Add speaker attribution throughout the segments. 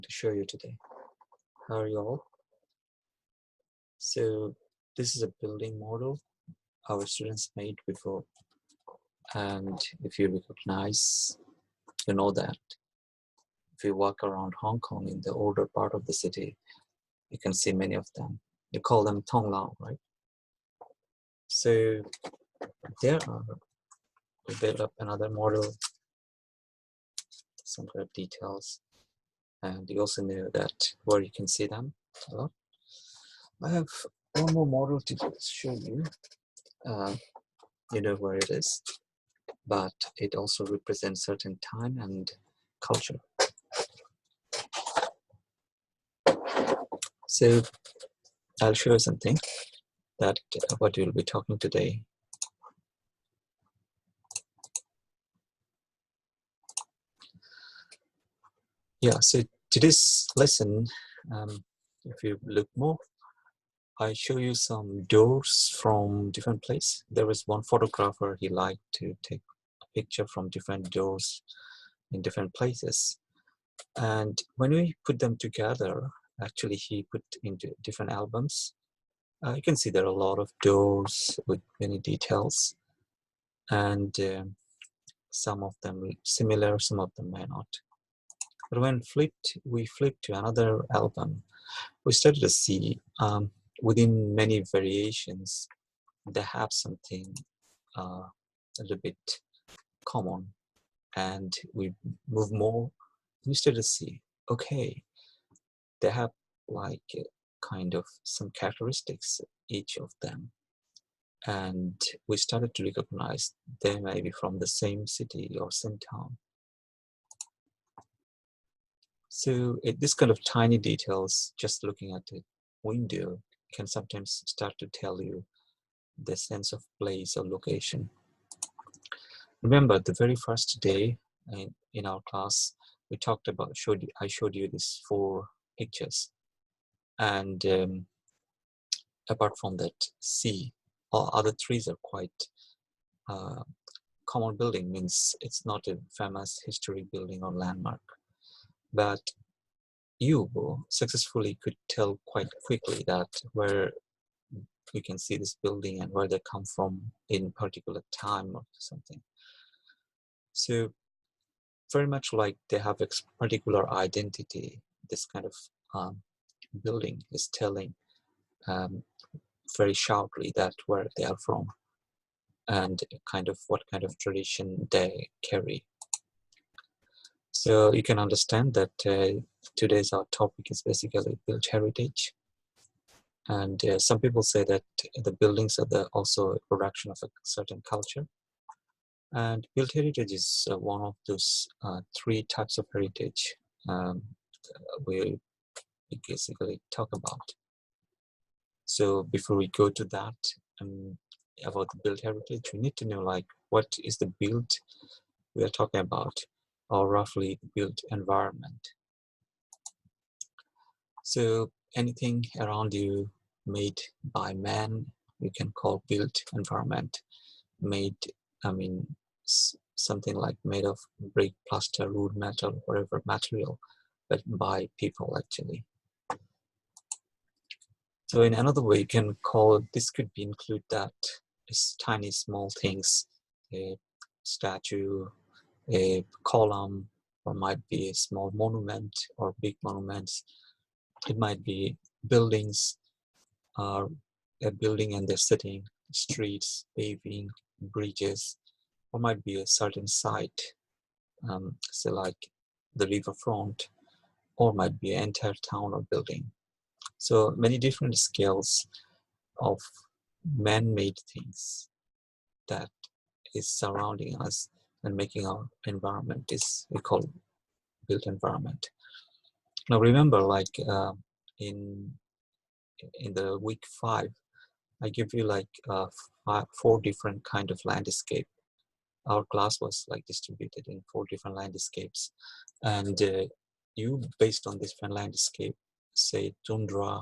Speaker 1: to show you today. How are you all? So this is a building model our students made before, and if you recognize, you know that if you walk around Hong Kong in the older part of the city, you can see many of them. You call them Thong Lao, right? So there are, we build up another model, some kind of details, and you also know that where you can see them a lot. I have one more model to show you. You know where it is, but it also represents certain time and culture. So I'll show you something that what you'll be talking today. Yeah, so today's lesson, if you look more, I show you some doors from different places. There was one photographer, he liked to take a picture from different doors in different places. And when we put them together, actually he put into different albums. You can see there are a lot of doors with many details, and some of them similar, some of them may not. But when we flipped to another album, we started to see within many variations, they have something a little bit common, and we move more. We started to see, okay, they have like kind of some characteristics, each of them. And we started to recognize they may be from the same city or same town. So this kind of tiny details, just looking at the window, can sometimes start to tell you the sense of place or location. Remember the very first day in our class, we talked about, I showed you these 4 pictures. And apart from that, C, all other 3s are quite common building, means it's not a famous historic building or landmark. But you successfully could tell quite quickly that where you can see this building and where they come from in particular time or something. So very much like they have a particular identity, this kind of building is telling very sharply that where they are from and kind of what kind of tradition they carry. So you can understand that today's our topic is basically built heritage. And some people say that the buildings are also a production of a certain culture. And built heritage is one of those 3 types of heritage we basically talk about. So before we go to that, about the built heritage, we need to know like what is the built we are talking about, or roughly the built environment. So anything around you made by man, you can call built environment. Made, I mean, something like made of brick, plaster, wood, metal, whatever material, but by people actually. So in another way, you can call this could be include that is tiny small things, a statue, a column, or might be a small monument or big monuments. It might be buildings, or a building and they're sitting, streets, paving, bridges, or might be a certain site, say like the riverfront, or might be an entire town or building. So many different scales of man-made things that is surrounding us and making our environment is we call built environment. Now remember, like in the week 5, I give you like 4 different kind of landscape. Our class was like distributed in 4 different landscapes, and you based on this different landscape, say tundra,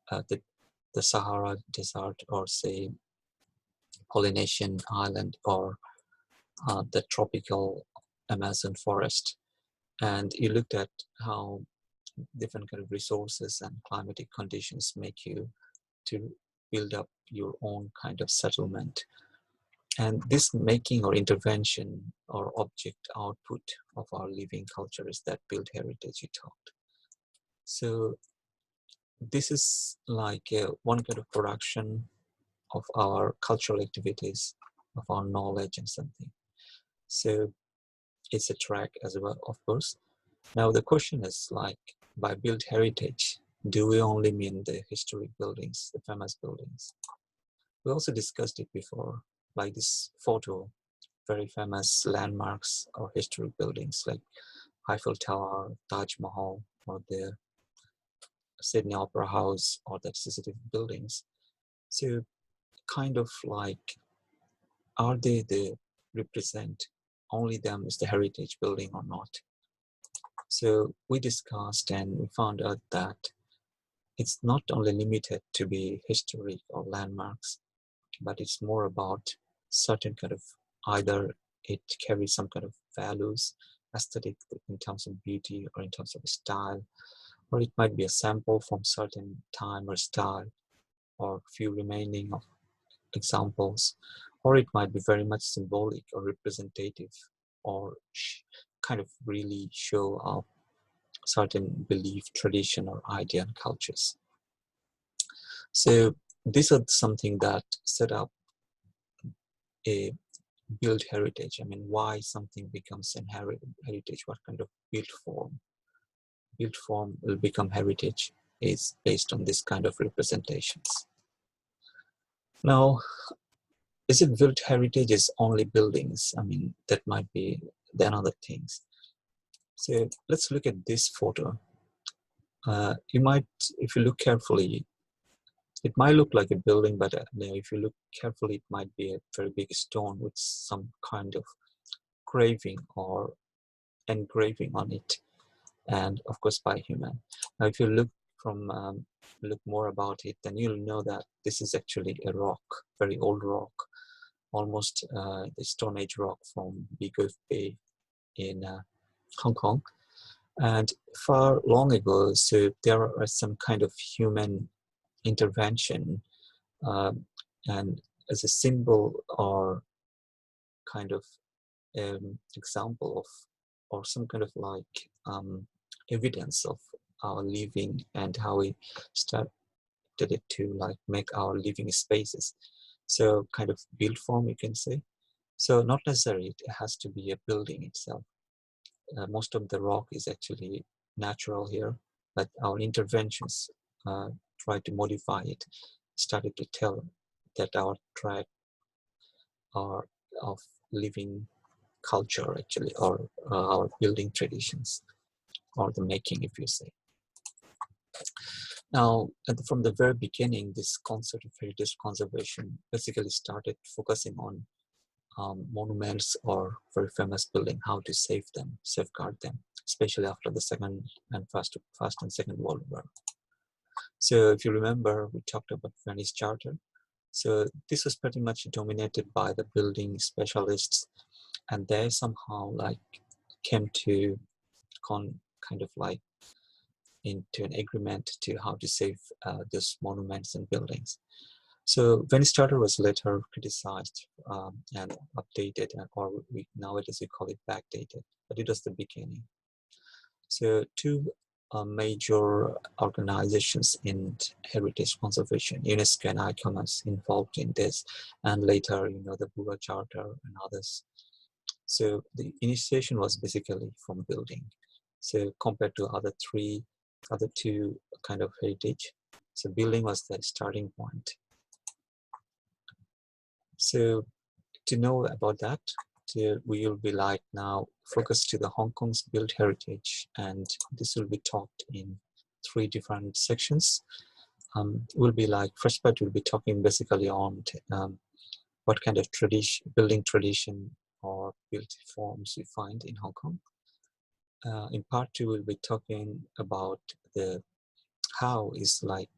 Speaker 1: the Sahara Desert, or say Polynesian island, or the tropical Amazon forest. and you looked at how different kind of resources and climatic conditions make you to build up your own kind of settlement. And this making or intervention or object output of our living culture is that built heritage you talked. So this is like one kind of production of our cultural activities, of our knowledge and something. So it's a track as well, of course. Now the question is like, by built heritage, do we only mean the historic buildings, the famous buildings? We also discussed it before, like this photo, very famous landmarks or historic buildings like Eiffel Tower, Taj Mahal, or the Sydney Opera House, or the CCTV buildings. So kind of like, are they represent only them as the heritage building or not? So we discussed and we found out that it's not only limited to be historic or landmarks, but it's more about certain kind of, either it carries some kind of values, aesthetic in terms of beauty or in terms of style, or it might be a sample from certain time or style, or few remaining of examples, or it might be very much symbolic or representative, or kind of really show a certain belief, tradition, or idea and cultures. So these are something that set up a built heritage. I mean, why something becomes an heritage, what kind of built form will become heritage is based on this kind of representations. Now, is it built heritage is only buildings? I mean, that might be then other things. So let's look at this photo. You might, if you look carefully, it might look like a building, but if you look carefully, it might be a very big stone with some kind of graving or engraving on it, and of course by human. Now, if you look from look more about it, then you'll know that this is actually a rock, very old rock, almost the Stone Age rock from Big Bay in Hong Kong. And far long ago, so there are some kind of human intervention, and as a symbol or kind of example of, or some kind of like evidence of our living and how we started it to like make our living spaces. So kind of built form, you can say. So not necessarily it has to be a building itself. Most of the rock is actually natural here, but our interventions try to modify it, started to tell that our track are of living culture actually, or our building traditions, or the making, if you say. Now, from the very beginning, this concept of heritage conservation basically started focusing on monuments or very famous building, how to save them, safeguard them, especially after the First and Second World War. So if you remember, we talked about Venice Charter. So this was pretty much dominated by the building specialists, and they somehow like came to kind of like into an agreement to how to save these monuments and buildings. So Venice Charter was later criticized and updated, or nowadays we call it backdated, but it was the beginning. So two major organizations in heritage conservation, UNESCO and ICOMOS, involved in this, and later, the Bulla Charter and others. So the initiation was basically from building. So compared to other two kind of heritage, so building was the starting point. So to know about that, we will be like now focused to the Hong Kong's built heritage, and this will be talked in 3 different sections. We'll be like, first part we'll be talking basically on what kind of building tradition or built forms we find in Hong Kong. In part 2, we'll be talking about how is like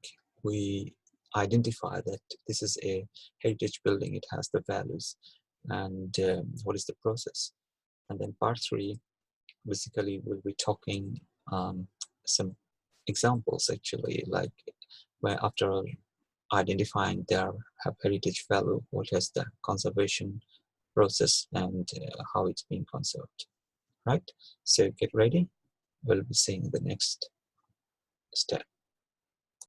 Speaker 1: we identify that this is a heritage building, it has the values, and what is the process. And then part 3, basically we'll be talking some examples actually, like where after identifying their heritage value, what is the conservation process and how it's being conserved, right? So get ready. We'll be seeing the next step.